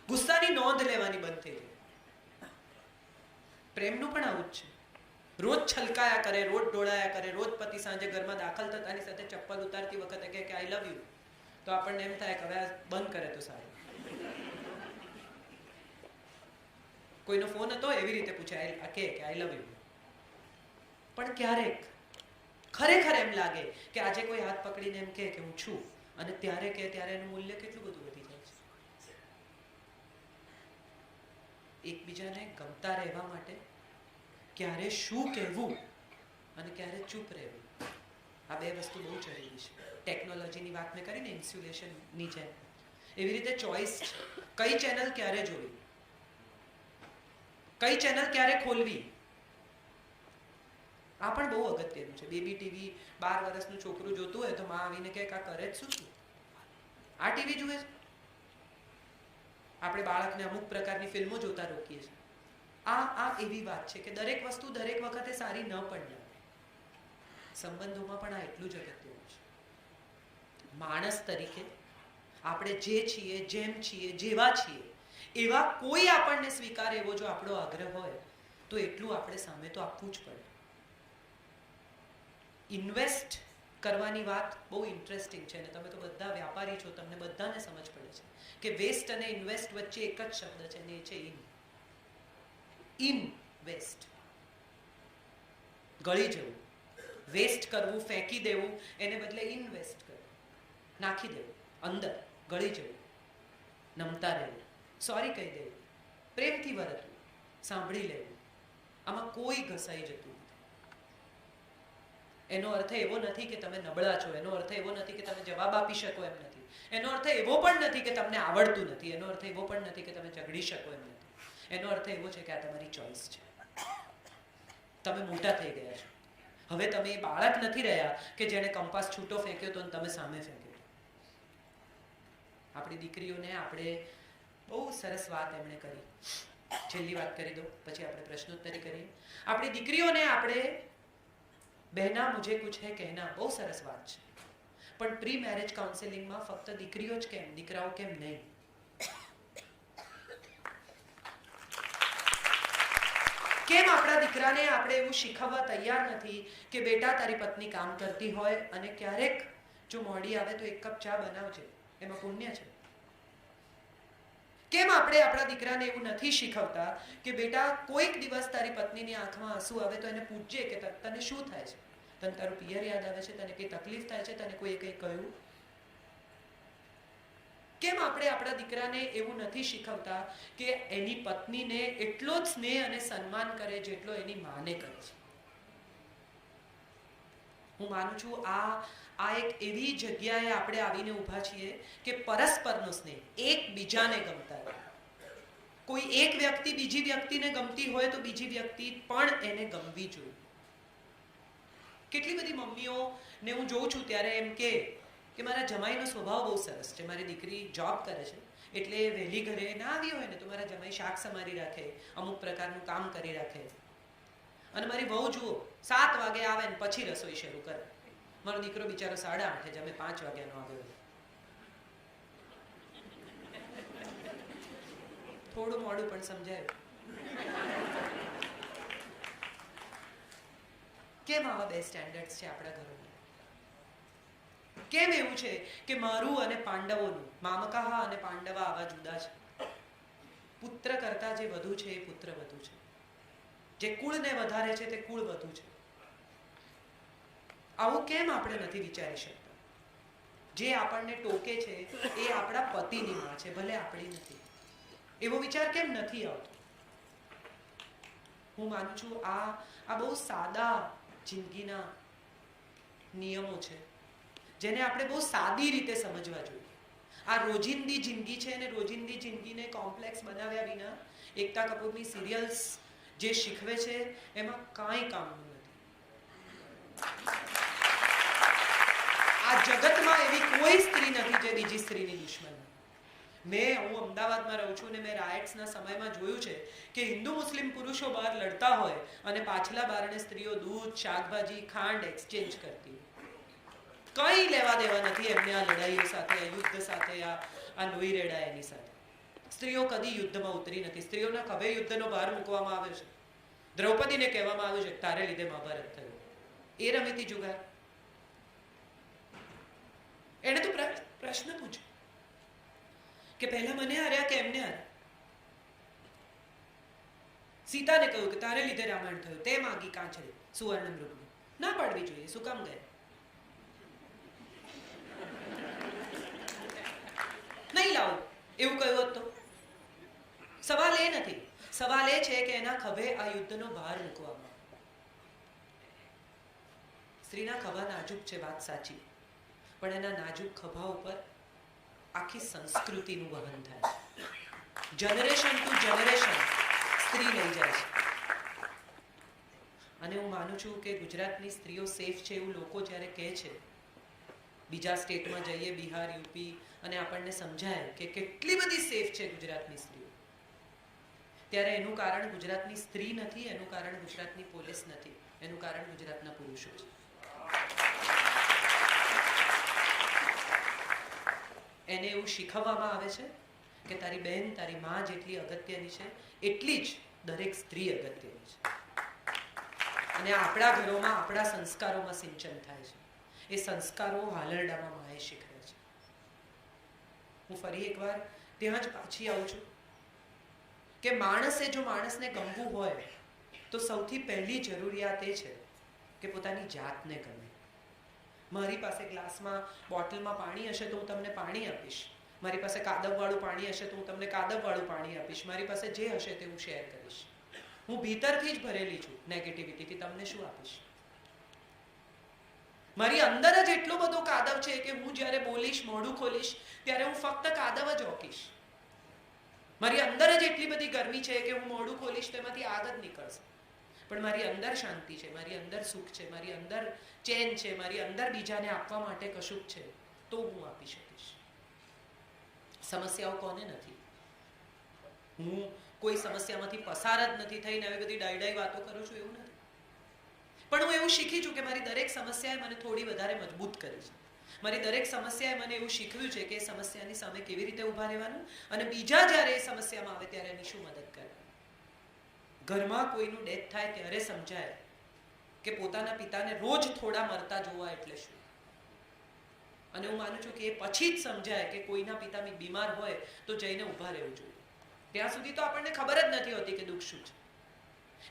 ગુસ્સાની નોંધ લેવાની બંધ થઈ જાય. પ્રેમનું પણ આવું જ છે. રોજ છલકાયા કરે, રોજ ઢોળાયા કરે, રોજ પતિ સાંજે ઘરમાં દાખલ થતાની સાથે ચપ્પલ ઉતારતી વખતે કે આઈ લવ યુ, તો આપણને એમ થાય કે હવે બંધ કરે તો સારું. કોઈનો ફોન હતો એવી રીતે પૂછે કે આઈ લવ યુ. પણ ક્યારેક ખરેખર એમ લાગે કે આજે કોઈ હાથ પકડીને એમ કે હું છું, અને ત્યારે કે ત્યારે એનું મૂલ્ય કેટલું બધું વધી જાય છે. એકબીજાને ગમતા રહેવા માટે ક્યારે શું કહેવું અને ક્યારે ચૂપ રહેવું, આ બે વસ્તુ બહુ જરૂરી છે. ટેકનોલોજીની વાત મેં કરીને ઇન્સ્યુલેશનની જેમ, એવી રીતે ચોઇસ છે. કઈ ચેનલ ક્યારે જોવી, કઈ ચેનલ ક્યારે ખોલવી, આ પણ બહુ અગત્યનું છે. બેબી ટીવી 12 વર્ષનું છોકરું જોતું હોય તો માં આવીને કે આ કરે જ શું છું, આ ટીવી જુએ છે. આપણે બાળકને અમુક પ્રકારની ફિલ્મો જોતા રોકીએ છીએ. આ એવી વાત છે કે દરેક વસ્તુ દરેક વખતે સારી ન પણ લાગે. સંબંધોમાં પણ આ એટલું જ અગત્યનું છે. માણસ તરીકે આપણે જે છીએ, જેમ છીએ, જેવા છીએ, એવા કોઈ આપણને સ્વીકાર એવો જો આપણો આગ્રહ હોય તો એટલું આપણે સામે તો આપવું જ પડે. ઇન્વેસ્ટ કરવાની વાત બહુ ઇન્ટરેસ્ટિંગ છે, અને તમે તો બધા વ્યાપારી છો, તમને બધાને સમજ પડે છે કે વેસ્ટ અને ઇન્વેસ્ટ વચ્ચે એક જ શબ્દ છે, અને એ છે ઇનવેસ્ટ. ગળી જવું, વેસ્ટ કરવું, ફેંકી દેવું, એને બદલે ઇન્વેસ્ટ કરવું, નાખી દેવું અંદર, ગળી જવું, નમતા રહેવું, સોરી કહી દેવું, પ્રેમથી વર્તવું, સાંભળી લેવું, આમાં કોઈ ઘસાઈ જતું નથી. એનો અર્થ એવો નથી કે તમે નબળા છો, એનો અર્થ એવો નથી કે તમે જવાબ આપી શકો એમ નથી, એનો અર્થ એવો પણ નથી કે તમને આવડતું નથી, એનો અર્થ એવો પણ નથી કે તમે ઝઘડી શકો એમ નથી. એનો અર્થ એવો છે કે આ તમારી ચોઈસ છે. તમે મોટા થઈ ગયા છો. હવે તમે એ બાળક નથી રહ્યા કે જેને કંપાસ છૂટો ફેંક્યો તો તમે સામે ફેંક્યો. આપણી દીકરીઓને આપણે બહુ સરસ વાત એમણે કરી. છેલ્લી વાત કરી દો, પછી આપણે પ્રશ્નોત્તરી કરીએ. આપણી દીકરીઓને આપણે બહેના મુझे कुछ है कहना, બહુ સરસ વાત છે. પણ પ્રી મેરેજ કાઉન્સેલિંગમાં ફક્ત દીકરીઓ જ કેમ, દીકરાઓ કેમ નહીં? કેમ આપણા દીકરાને આપણે એવું શીખવવા તૈયાર નથી કે બેટા તારી પત્ની કામ કરતી હોય અને ક્યારેક જો મોડી આવે તો એક કપ ચા બનાવજે, એમાં પુણ્ય છે. કેમ આપણે આપણા દીકરાને એવું નથી શીખવતા કે બેટા કોઈક દિવસ તારી પત્નીની આંખમાં આંસુ આવે તો એને પૂછજે કે તને શું થાય છે, તને તારું પિયર યાદ આવે છે, તને કઈ તકલીફ થાય છે, તને કોઈ કંઈ કહ્યું? કેમ આપણે આપણા દીકરાને એવું નથી શીખવતા કે એની પત્નીને એટલો જ સ્નેહ અને સન્માન કરે જેટલો એની માને કરે છે? હું માનું છું આ એક એવી જગ્યાએ આપણે આવીને ઊભા છીએ કે પરસ્પરનો સ્નેહ, એકબીજાને ગમતા. કોઈ એક વ્યક્તિ બીજી વ્યક્તિને ગમતી હોય તો બીજી વ્યક્તિ પણ એને ગમવી જોઈએ. કેટલી બધી મમ્મીઓને હું જોઉં છું ત્યારે એમ કે મારા જમાઈનો સ્વભાવ બહુ સરસ છે, મારી દીકરી જોબ કરે છે એટલે વહેલી ઘરે ના આવી હોય ને તો મારા જમાઈ શાક સમારી રાખે, અમુક પ્રકારનું કામ કરી રાખે, અને મારી વહુ જુઓ 7 વાગે આવે ને પછી રસોઈ શરૂ કરે. મારો દીકરો બિચારો 8:30 જમે, 5 વાગ્યાનો આવ્યો. થોડું મોડું પણ સમજાયું. કેમ આવા બે સ્ટેન્ડર્ડ્સ છે આપણા ઘરોમાં? કેમ એવું છે કે મારું અને પાંડવોનું, મામકાહ અને પાંડવા આવા જુદા છે? પુત્ર કરતા જે વધુ છે એ પુત્ર વધુ છે, જે કુળને વધારે છે તે કુળ વધુ છે. આવું કેમ આપણે નથી વિચારી શકતા? જે આપણને ટોકે છે એ આપણા પતિની માં છે, ભલે આપણી નથી. એવો વિચાર કેમ નથી આવતો? હું માનું છું આ બહુ સાદા જિંદગીના નિયમો છે જેને આપણે બહુ સાદી રીતે સમજવા જોઈએ. આ રોજિંદી જિંદગી છે, અને રોજિંદી જિંદગીને કોમ્પ્લેક્સ બનાવ્યા વિના એકતા કપૂરની સિરિયલ્સ જે શીખવે છે એમાં કાંઈ કામનું નથી. આ જગતમાં એવી કોઈ સ્ત્રી નથી જે બીજી સ્ત્રીની દુશ્મન. હું અમદાવાદમાં રહું છું, અને મેં રાયટ્સના સમયમાં જોયું છે કે હિન્દુ મુસ્લિમ પુરુષો બહાર લડતા હોય અને પાછલા બારણે સ્ત્રીઓ દૂધ, શાકભાજી, ખાંડ એક્સચેન્જ કરતી. કંઈ લેવા દેવા નથી એમને આ લડાઈઓ સાથે, આ યુદ્ધ સાથે, આ લોહી રેડા એની સાથે. સ્ત્રીઓ કદી યુદ્ધમાં ઉતરી નથી. સ્ત્રીઓના ખભે યુદ્ધનો ભાર મૂકવામાં આવ્યો છે. દ્રૌપદીને કહેવામાં આવ્યું છે તારે લીધે મહાભારત થયું. એ રમીતી જુગાર. એને તો પ્રશ્ન પૂછ્યો કે પહેલા મને હાર્યા કે એમને હાર્યા. સીતાને કહ્યું કે તારે લીધે રામાયણ થયું. તે માગી કાંચરી સુવર્ણ મૃગની. ના પાડવી જોઈએ. શું કામ ગયા? નહીં લાવો એવું કહ્યું હોત તો. સવાલ એ નથી. સવાલ એ છે કે એના ખભે આ યુદ્ધનો ભાર મૂકવામાં. સ્ત્રીના ખભા નાજુક છે, વાત સાચી, પણ એના નાજુક ખભા ઉપર આખી સંસ્કૃતિનું વહન થાય. જનરેશન ટુ જનરેશન સ્ત્રી લઈ જાય છે. અને હું માનું છું કે ગુજરાતની સ્ત્રીઓ સેફ છે એવું લોકો જ્યારે કહે છે, બીજા સ્ટેટમાં જઈએ, બિહાર, યુપી, અને આપણને સમજાય કે કેટલી બધી સેફ છે ગુજરાતની સ્ત્રીઓ, ત્યારે એનું કારણ ગુજરાતની સ્ત્રી નથી, એનું કારણ ગુજરાતની પોલીસ નથી, એનું કારણ ગુજરાતના પુરુષો છે. એને એવું શીખવવામાં આવે છે કે તારી બહેન, તારી માં જેટલી અગત્યની છે એટલી જ દરેક સ્ત્રી અગત્યની છે. અને આપણા ઘરોમાં, આપણા સંસ્કારોમાં સિંચન થાય છે. એ સંસ્કારો હાલરડામાં માએ શીખવે છે. હું ફરી એકવાર ત્યાં જ પાછી આવું છું કે માણસે જો માણસને ગમવું હોય તો સૌથી પહેલી જરૂરિયાત એ છે કે પોતાની જાતને ગમે. મારી પાસે ગ્લાસમાં, બોટલમાં પાણી હશે તો હું તમને પાણી આપીશ. મારી પાસે કાદવવાળું પાણી હશે તો હું તમને કાદવવાળું પાણી આપીશ. મારી પાસે જે હશે તે હું શેર કરીશ. હું ભીતરથી જ ભરેલી છું નેગેટિવિટીથી. તમને શું આપીશ? મારી અંદર જ એટલો બધો કાદવ છે કે હું જ્યારે બોલીશ, મોઢું ખોલીશ ત્યારે હું ફક્ત કાદવ જ ઓકીશ. મારી અંદર જ એટલી બધી ગરમી છે કે હું મોઢું ખોલીશ તેમાંથી આગ જ નીકળશે. પણ મારી અંદર શાંતિ છે, મારી અંદર સુખ છે, મારી અંદર ચેન છે, મારી અંદર બીજાને આપવા માટે કશુંક છે, તો હું આપી શકીશ. સમસ્યાઓ કોને નથી? હું કોઈ સમસ્યામાંથી પસાર જ નથી થઈને આવી બધી ડાયડાઈ વાતો કરું છું એવું નથી. પણ હું એવું શીખી છું કે મારી દરેક સમસ્યાએ મને થોડી વધારે મજબૂત કરી છે. મારી દરેક સમસ્યાએ મને એવું શીખવ્યું છે કે એ સમસ્યાની સામે કેવી રીતે ઊભા રહેવાનું અને બીજા જ્યારે એ સમસ્યામાં આવે ત્યારે એની શું મદદ કરવાની. ઘરમાં કોઈનું ડેથ થાય ત્યારે સમજાય કે પોતાના પિતાને રોજ થોડા મરતા જોવા એટલે શું. અને હું માનું છું કે એ પછી જ સમજાય કે કોઈના પિતા બીમાર હોય તો જઈને ઊભા રહેવું જોઈએ. ત્યાં સુધી તો આપણને ખબર જ નથી હોતી કે દુઃખ શું છે.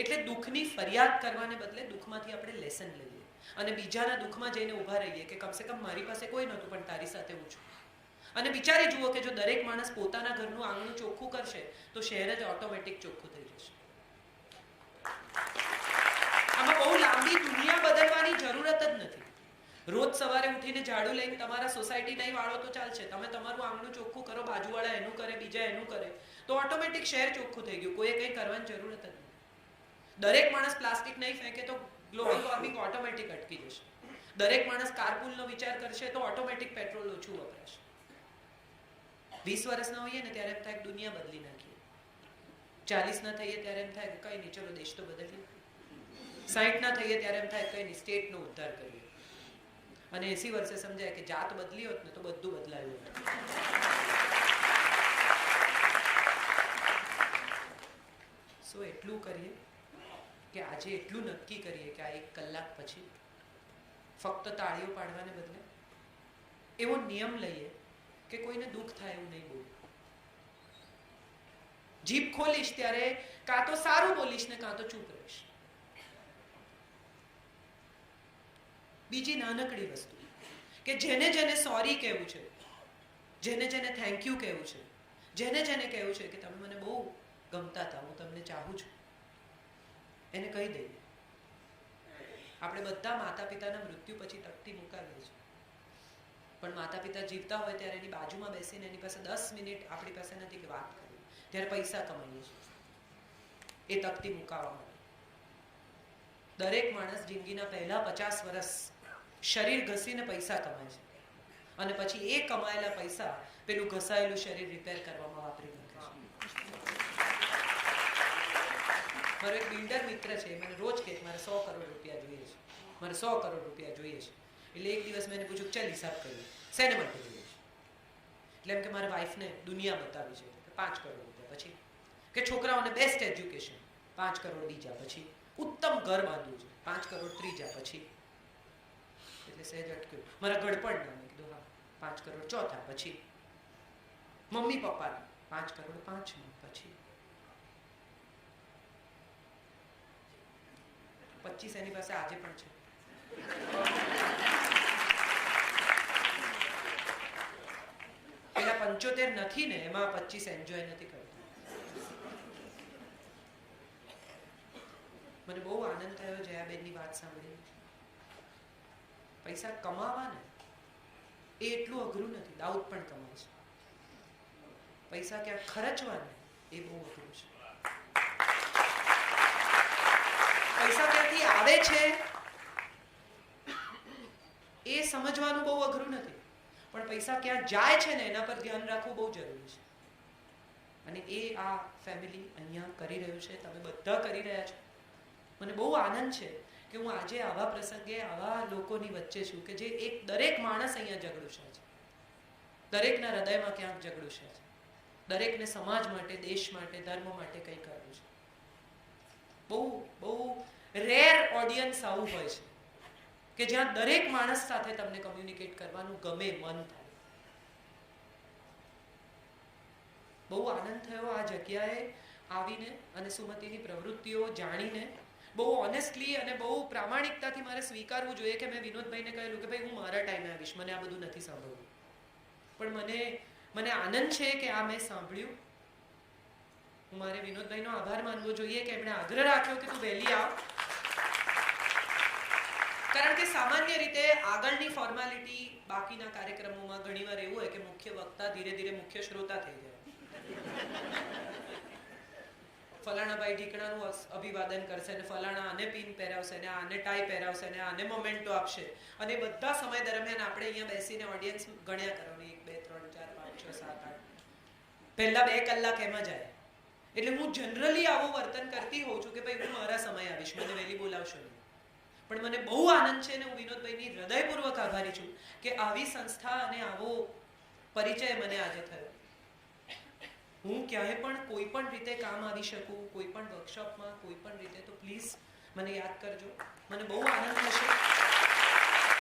એટલે દુઃખની ફરિયાદ કરવાને બદલે દુઃખમાંથી આપણે લેસન લઈએ અને બીજાના દુઃખમાં જઈને ઊભા રહીએ કે કમસે કમ મારી પાસે કોઈ નહોતું પણ તારી સાથે હું છું. અને વિચારી જુઓ કે જો દરેક માણસ પોતાના ઘરનું આંગણું ચોખ્ખું કરશે તો શહેર જ ઓટોમેટિક ચોખ્ખું થઈ જશે. આમાં બહુ લાંબી દુનિયા બદલવાની જરૂરત જ નથી. રોજ સવારે ઉઠીને ઝાડુ લઈને તમારા સોસાયટી નહીં વાળો તો ચાલશે. તમે તમારું આંગણું ચોખ્ખું કરો, બાજુવાળા એનું કરે, બીજા એનું કરે, તો ઓટોમેટિક શહેર ચોખ્ખું થઈ ગયું. કોઈએ કંઈ કરવાની જરૂરત જ નથી. દરેક માણસ પ્લાસ્ટિક નહીં ફેંકે તો ગ્લોબલ વોર્મિંગ ઓટોમેટિક અટકી જશે. દરેક માણસ કારપૂલનો વિચાર કરશે તો ઓટોમેટિક પેટ્રોલ ઓછું વપરાશે. 20 વર્ષના હોઈએ ને ત્યારે એમ થાય કે દુનિયા બદલી નાખીએ. 40 ના થઈએ ત્યારે એમ થાય કે કઈ નહીં, ચલો દેશ તો બદલીએ. 60 ના થઈએ ત્યારે એમ થાય કઈ નહીં, સ્ટેટનો ઉદ્ધાર કરીએ. અને 80 વર્ષે સમજાય કે જાત બદલી હોત ને તો બધું બદલાયું હોત. સો એટલું કરીએ કે આજે એટલું નક્કી કરીએ કે આ 1 કલાક પછી ફક્ત તાળીઓ પાડવાને બદલે એવો નિયમ લઈએ કે કોઈને દુઃખ થાય એવું નહીં બોલું. જીભ ખોલીશ ત્યારે કાં તો સારું બોલીશ ને કાં તો ચૂપ રહીશ. બીજી નાનકડી વસ્તુ કે જેને જેને સોરી કહેવું છે, જેને જેને થેન્ક યુ કહેવું છે, જેને જેને કહેવું છે કે તમે મને બહુ ગમતા હતા, હું તમને ચાહું છું, એને કહી દઈએ. આપણે બધા માતા પિતાના મૃત્યુ પછી તકતી મુકાવીએ છીએ, પણ માતા પિતા જીવતા હોય ત્યારે એની બાજુમાં બેસીને એની પાસે 10 મિનિટ આપણી પાસે નથી કે વાત કરીએ, ત્યારે પૈસા કમાઈએ છીએ એ તકતી મુકાવવા માટે. દરેક માણસ જિંદગીના પહેલા 50 વર્ષ શરીર ઘસીને પૈસા કમાય છે અને પછી એ કમાયેલા પૈસા પેલું ઘસાયેલું શરીર રિપેર કરવામાં વાપરી નાખે છે. મારો એક બિલ્ડર મિત્ર છે, મને રોજ કહે મારે 100 કરોડ રૂપિયા જોઈએ છે, મારે 100 કરોડ રૂપિયા જોઈએ છે. એટલે એક દિવસ મેં એને પૂછ્યું ચાલ હિસાબ કરીએ, શેને માટે જોઈએ છે? એટલે એમ કે મારા વાઈફને દુનિયા બતાવી છે. 5 કરોડ રૂપિયા પછી, કે છોકરાઓને બેસ્ટ એજ્યુકેશન 5 કરોડ બીજા પછી, ઉત્તમ ઘર બાંધવું છે 5 કરોડ ત્રીજા પછી, એટલે સહેજ અટક્યું. મારા ગડપણના મેં કીધું હા 5 કરોડ ચોથા પછી, મમ્મી પપ્પાના 5 કરોડ પાંચમા પછી, 25 એની પાસે આજે પણ છે. પેલા 75 નથી ને એમાં 25 એન્જોય નથી કરતા. મને બહુ આનંદ થયો જયાબેનની વાત સાંભળીને. પૈસા કમાવા ને એ એટલું અઘરું નથી, દાઉદ પણ કમાય છે. પૈસા ક્યાં ખર્ચવા ને એ બહુ અઘરું છે. પૈસા ક્યાંથી આવે છે એ સમજવાનું બહુ અઘરું નથી, પણ પૈસા ક્યાં જાય છે ને એના પર ધ્યાન રાખવું બહુ જરૂરી છે. અને એ આ ફેમિલી અહીંયા કરી રહ્યું છે, તમે બધા કરી રહ્યા છો. મને બહુ આનંદ છે કે હું આજે આવા પ્રસંગે આવા લોકોની વચ્ચે છું કે જે દરેક માણસ અહીંયા ઝઘડું છે, દરેકના હૃદયમાં ક્યાંક ઝઘડું છે, દરેકને સમાજ માટે, દેશ માટે, ધર્મ માટે કંઈ કરવું છે. બહુ બહુ રેર ઓડિયન્સ આવું હોય છે કે જ્યાં દરેક માણસ સાથે તમને કમ્યુનિકેટ કરવાનું ગમે, મન થાય. બહુ આનંદ થયો આ જગ્યાએ આવીને અને સુમતિની પ્રવૃત્તિઓ જાણીને. બહુ ઓનેસ્ટલી અને બહુ પ્રામાણિકતાથી મારે સ્વીકારવું જોઈએ કે મેં વિનોદભાઈને કહેલું કે ભાઈ હું મારા ટાઈમે આવીશ, મને આ બધું નથી સાંભળવું. પણ મને આનંદ છે કે આ મેં સાંભળ્યું. હું મારે વિનોદભાઈનો આભાર માનવો જોઈએ કે એમણે આગ્રહ રાખ્યો કે તું વહેલી આવ. કારણ કે સામાન્ય રીતે આગળની ફોર્માલિટી બાકીના કાર્યક્રમોમાં ઘણીવાર એવું હોય કે મુખ્ય વક્તા ધીરે ધીરે મુખ્ય શ્રોતા થઈ જાય. ફલાણાભાઈ ઢીકણાનું અભિવાદન કરશે ને ફલાણા આને પિન પહેરાવશે ને આને ટાઈ પહેરાવશે ને આને મોમેન્ટો આપશે, અને બધા સમય દરમિયાન આપણે અહીંયા બેસીને ઓડિયન્સ ગણ્યા કરવાની 1 2 3 4 5 6 7 8 પહેલા 2 કલાક એમાં જાય. એટલે હું જનરલી આવું વર્તન કરતી હોઉં છું કે ભાઈ હું મારા સમય આવીશ, મને વહેલી બોલાવશો નહીં. પણ મને બહુ આનંદ છે અને હું વિનોદભાઈની હૃદયપૂર્વક આભારી છું કે આવી સંસ્થા અને આવો પરિચય મને આજે થયો. હું ક્યાંય પણ કોઈ પણ રીતે કામ આવી શકું, કોઈ પણ વર્કશોપમાં કોઈ પણ રીતે, તો પ્લીઝ મને યાદ કરજો. મને બહુ આનંદ થશે.